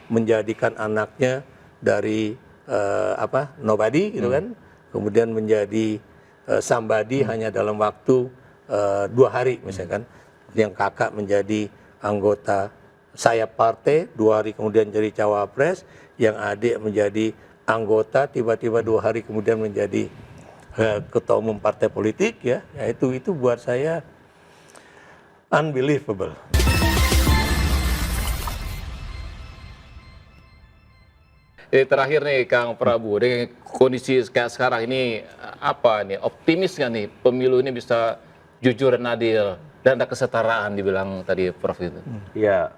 menjadikan anaknya dari nobody gitu kan, kemudian menjadi somebody hanya dalam waktu 2 hari misalkan, yang kakak menjadi anggota sayap partai, 2 hari kemudian jadi cawapres, yang adik menjadi anggota tiba-tiba 2 hari kemudian menjadi ketua umum partai politik ya, itu buat saya unbelievable. Terakhir nih Kang Prabu, dengan kondisi kayak sekarang ini apa nih, optimis nggak nih pemilu ini bisa jujur dan adil dan ada kesetaraan dibilang tadi Prof itu? Ya,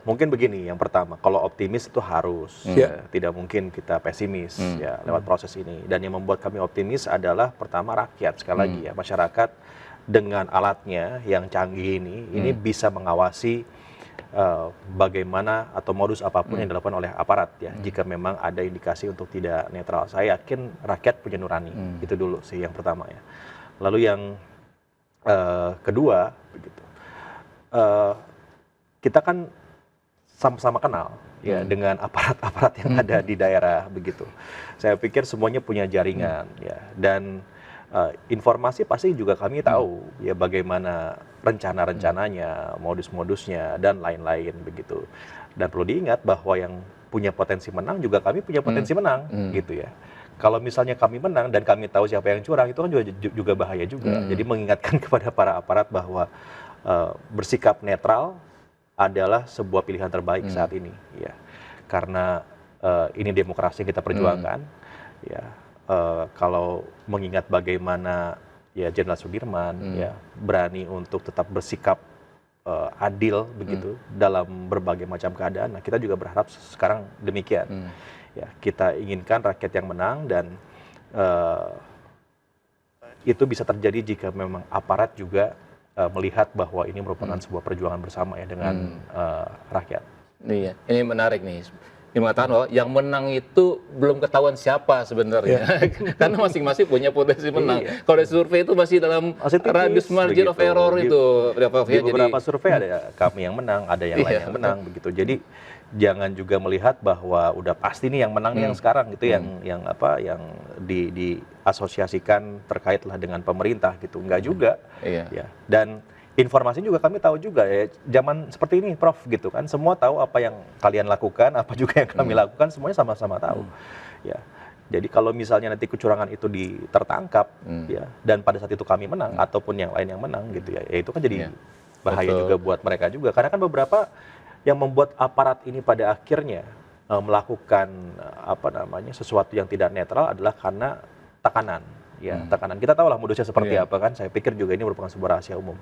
mungkin begini, yang pertama, kalau optimis itu harus, ya, tidak mungkin kita pesimis ya lewat proses ini. Dan yang membuat kami optimis adalah pertama rakyat, sekali lagi ya, masyarakat dengan alatnya yang canggih ini bisa mengawasi bagaimana atau modus apapun yang dilakukan oleh aparat ya, jika memang ada indikasi untuk tidak netral. Saya yakin rakyat punya nurani, itu dulu sih yang pertama ya. Lalu yang kedua, begitu, kita kan sama-sama kenal ya dengan aparat-aparat yang ada di daerah begitu. Saya pikir semuanya punya jaringan ya, dan informasi pasti juga kami tahu ya bagaimana rencana-rencananya, modus-modusnya dan lain-lain begitu. Dan perlu diingat bahwa yang punya potensi menang juga kami punya potensi menang gitu ya. Kalau misalnya kami menang dan kami tahu siapa yang curang, itu kan juga bahaya juga. Jadi mengingatkan kepada para aparat bahwa bersikap netral adalah sebuah pilihan terbaik saat ini ya. Karena ini demokrasi yang kita perjuangkan ya. Kalau mengingat bagaimana ya Jenderal Sudirman ya berani untuk tetap bersikap adil begitu dalam berbagai macam keadaan. Nah, kita juga berharap sekarang demikian. Ya, kita inginkan rakyat yang menang, dan itu bisa terjadi jika memang aparat juga melihat bahwa ini merupakan sebuah perjuangan bersama ya dengan rakyat. Iya, ini menarik nih. Ini mengatakan bahwa yang menang itu belum ketahuan siapa sebenarnya, karena masing-masing punya potensi menang. Kalau dari survei itu masih dalam radius margin of error itu. Di beberapa survei ada kami yang menang, ada yang lain yang menang begitu. Jadi jangan juga melihat bahwa udah pasti nih yang menang nih yang sekarang gitu, yang diasosiasikan terkaitlah dengan pemerintah gitu. Enggak juga. Ya. Dan informasi juga kami tahu juga ya, zaman seperti ini Prof gitu kan, semua tahu apa yang kalian lakukan, apa juga yang kami lakukan, semuanya sama-sama tahu. Ya. Jadi kalau misalnya nanti kecurangan itu tertangkap ya, dan pada saat itu kami menang ataupun yang lain yang menang gitu ya, itu kan jadi bahaya juga buat mereka juga. Karena kan beberapa yang membuat aparat ini pada akhirnya melakukan sesuatu yang tidak netral adalah karena tekanan. Ya, tekanan. Kita tahu lah modusnya seperti apa kan. Saya pikir juga ini merupakan sebuah rahasia umum.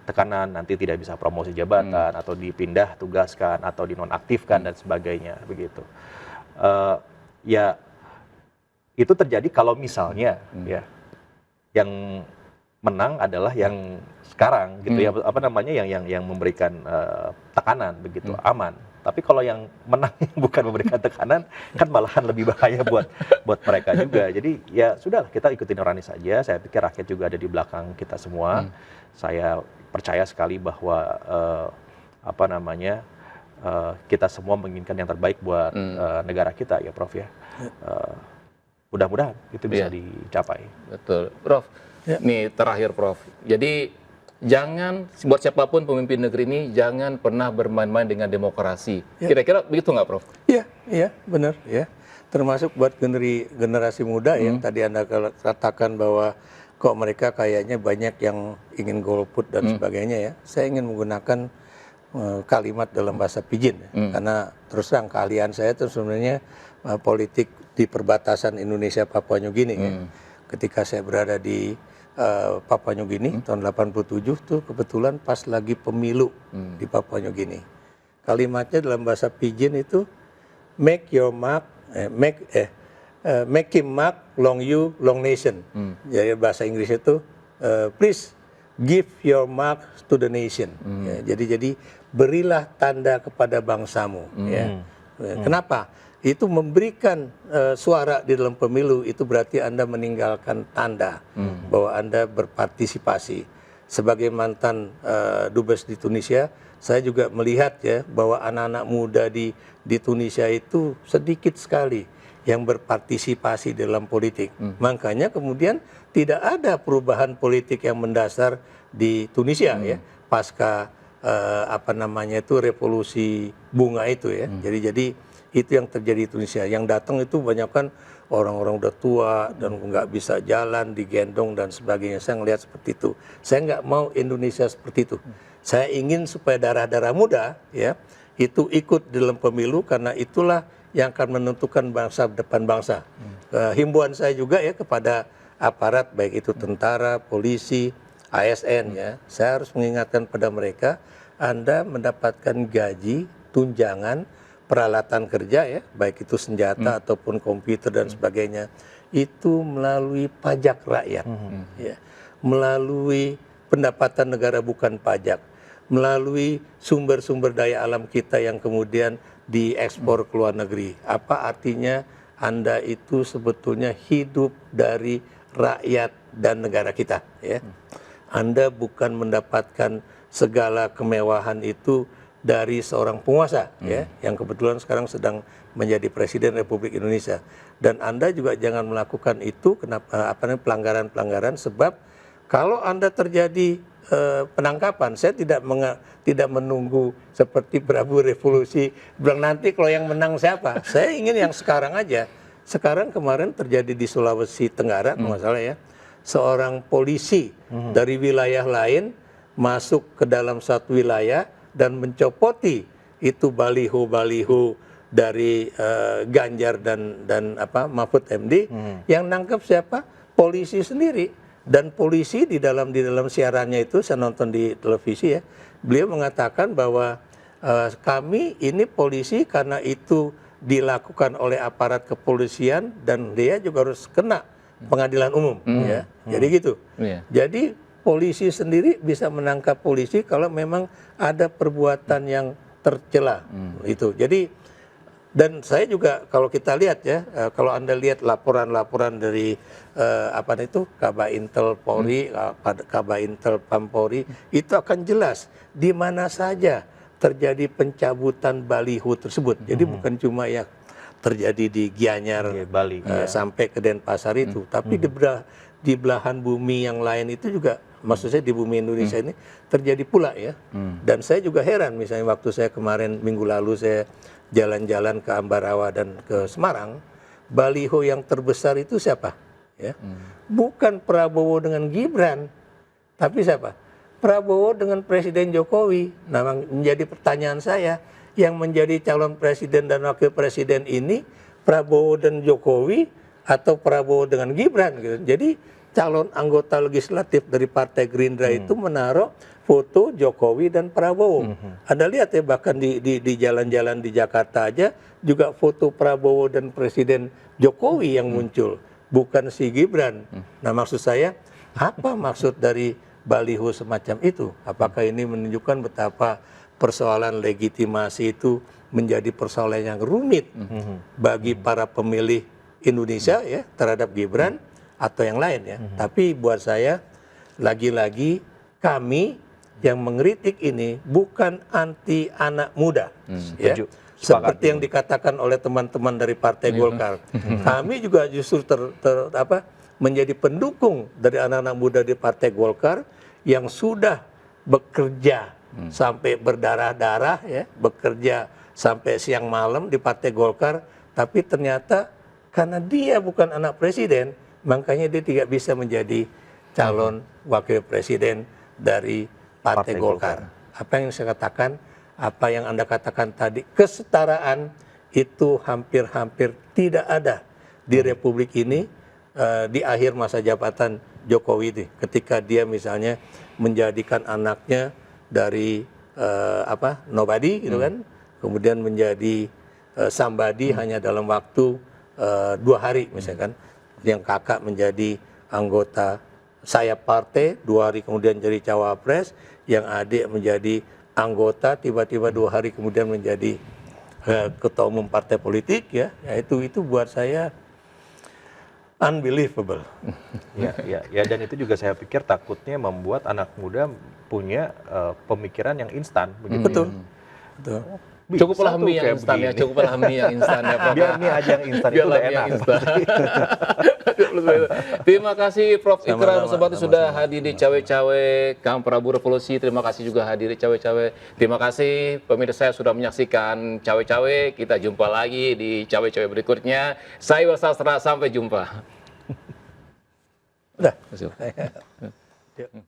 Tekanan nanti tidak bisa promosi jabatan, atau dipindah tugaskan, atau dinonaktifkan dan sebagainya begitu. Ya, itu terjadi kalau misalnya ya yang menang adalah yang sekarang gitu ya, yang memberikan tekanan begitu, aman. Tapi kalau yang menang bukan memberikan tekanan, kan malahan lebih bahaya buat mereka juga. Jadi ya sudahlah, kita ikutin nurani saja. Saya pikir rakyat juga ada di belakang kita semua. Saya percaya sekali bahwa kita semua menginginkan yang terbaik buat negara kita ya Prof ya. Mudah-mudahan itu bisa dicapai. Betul, Prof. Nih terakhir Prof. Jadi jangan, buat siapapun pemimpin negeri ini, jangan pernah bermain-main dengan demokrasi. Kira-kira begitu nggak, Prof? Iya, benar ya. Termasuk buat generasi muda yang tadi Anda katakan bahwa kok mereka kayaknya banyak yang ingin golput dan sebagainya ya. Saya ingin menggunakan kalimat dalam bahasa Pidgin ya. Karena terus terang keahlian saya itu sebenarnya politik di perbatasan Indonesia Papua Nugini ya. Ketika saya berada di Papua Nugini tahun 87 tuh kebetulan pas lagi pemilu di Papua Nugini. Kalimatnya dalam bahasa Pidgin itu make him mark long you long nation. Jadi bahasa Inggris itu please give your mark to the nation. Ya, jadi berilah tanda kepada bangsamu. Ya. Kenapa? Itu memberikan suara di dalam pemilu, itu berarti Anda meninggalkan tanda bahwa Anda berpartisipasi. sebagai mantan dubes di Tunisia, saya juga melihat ya bahwa anak-anak muda di Tunisia itu sedikit sekali yang berpartisipasi dalam politik. Makanya kemudian tidak ada perubahan politik yang mendasar di Tunisia ya pasca apa namanya itu revolusi bunga itu ya. Jadi itu yang terjadi di Tunisia. Yang datang itu banyak kan orang-orang udah tua dan nggak bisa jalan, digendong dan sebagainya. Saya ngelihat seperti itu. Saya nggak mau Indonesia seperti itu. Saya ingin supaya darah-darah muda ya itu ikut dalam pemilu karena itulah yang akan menentukan bangsa depan bangsa. Himbauan saya juga ya kepada aparat baik itu tentara, polisi, ASN ya. Saya harus mengingatkan pada mereka, Anda mendapatkan gaji, tunjangan, peralatan kerja ya, baik itu senjata ataupun komputer dan sebagainya, itu melalui pajak rakyat, ya, melalui pendapatan negara bukan pajak, melalui sumber-sumber daya alam kita yang kemudian diekspor ke luar negeri. Apa artinya Anda itu sebetulnya hidup dari rakyat dan negara kita, ya. Anda bukan mendapatkan segala kemewahan itu dari seorang penguasa ya yang kebetulan sekarang sedang menjadi Presiden Republik Indonesia, dan Anda juga jangan melakukan itu pelanggaran-pelanggaran, sebab kalau Anda terjadi penangkapan, saya tidak menunggu seperti Prabu Revolusi bilang nanti kalau yang menang siapa. Saya ingin yang sekarang aja. Sekarang kemarin terjadi di Sulawesi Tenggara kalau nggak salah ya, seorang polisi dari wilayah lain masuk ke dalam satu wilayah dan mencopoti itu baliho-baliho dari Ganjar dan Mahfud MD. Yang nangkep siapa? Polisi sendiri. Dan polisi di dalam siarannya itu, saya nonton di televisi ya, beliau mengatakan bahwa kami ini polisi karena itu dilakukan oleh aparat kepolisian dan dia juga harus kena pengadilan umum ya. Jadi gitu. Jadi polisi sendiri bisa menangkap polisi kalau memang ada perbuatan yang tercela itu. Jadi, dan saya juga kalau kita lihat ya, kalau Anda lihat laporan-laporan dari Kaba Intel Polri, Kaba Intel Pampori, itu akan jelas di mana saja terjadi pencabutan baliho tersebut. Jadi bukan cuma ya terjadi di Gianyar, Bali, sampai ke Denpasar itu, tapi di belahan bumi yang lain itu juga, maksud saya di bumi Indonesia ini terjadi pula ya. Dan saya juga heran, misalnya waktu saya kemarin minggu lalu saya jalan-jalan ke Ambarawa dan ke Semarang, baliho yang terbesar itu siapa? Ya, bukan Prabowo dengan Gibran, tapi siapa? Prabowo dengan Presiden Jokowi. Nah, menjadi pertanyaan saya, yang menjadi calon presiden dan wakil presiden ini Prabowo dan Jokowi atau Prabowo dengan Gibran gitu. Jadi calon anggota legislatif dari Partai Gerindra itu menaruh foto Jokowi dan Prabowo. Anda lihat ya, bahkan di jalan-jalan di Jakarta aja juga foto Prabowo dan Presiden Jokowi yang muncul, bukan si Gibran. Nah, maksud saya, apa maksud dari baliho semacam itu? Apakah ini menunjukkan betapa persoalan legitimasi itu menjadi persoalan yang rumit bagi para pemilih Indonesia ya terhadap Gibran atau yang lain ya. Tapi buat saya, lagi-lagi kami yang mengkritik ini bukan anti anak muda, ya. Seperti yang dikatakan oleh teman-teman dari Partai Golkar. Kami juga justru menjadi pendukung dari anak-anak muda di Partai Golkar yang sudah bekerja sampai berdarah-darah ya, bekerja sampai siang malam di Partai Golkar, tapi ternyata karena dia bukan anak presiden, makanya dia tidak bisa menjadi calon wakil presiden dari Partai Golkar. Apa yang saya katakan, apa yang Anda katakan tadi, kesetaraan itu hampir-hampir tidak ada di Republik ini di akhir masa jabatan Jokowi ini, ketika dia misalnya menjadikan anaknya dari nobody gitu kan, kemudian menjadi somebody hanya dalam waktu 2 hari misalkan, yang kakak menjadi anggota sayap partai, 2 hari kemudian jadi cawapres, yang adik menjadi anggota tiba-tiba 2 hari kemudian menjadi ketua umum partai politik ya, itu buat saya unbelievable. Ya, dan itu juga saya pikir takutnya membuat anak muda punya pemikiran yang instan. Begitu. Betul. Cukuplah mie yang instan ya, cukuplah mie yang instan ya. Biar mie aja yang instan itu udah enak. Terima kasih Prof. Ikrar Sama-sama, Nusabati sudah hadir di Cawe-Cawe. Kang Prabu Revolusi, terima kasih juga hadir di Cawe-Cawe. Terima kasih pemirsa sudah menyaksikan Cawe-Cawe. Kita jumpa lagi di Cawe-Cawe berikutnya. Saya Wilsastra, sampai jumpa. Udah. Terima kasih.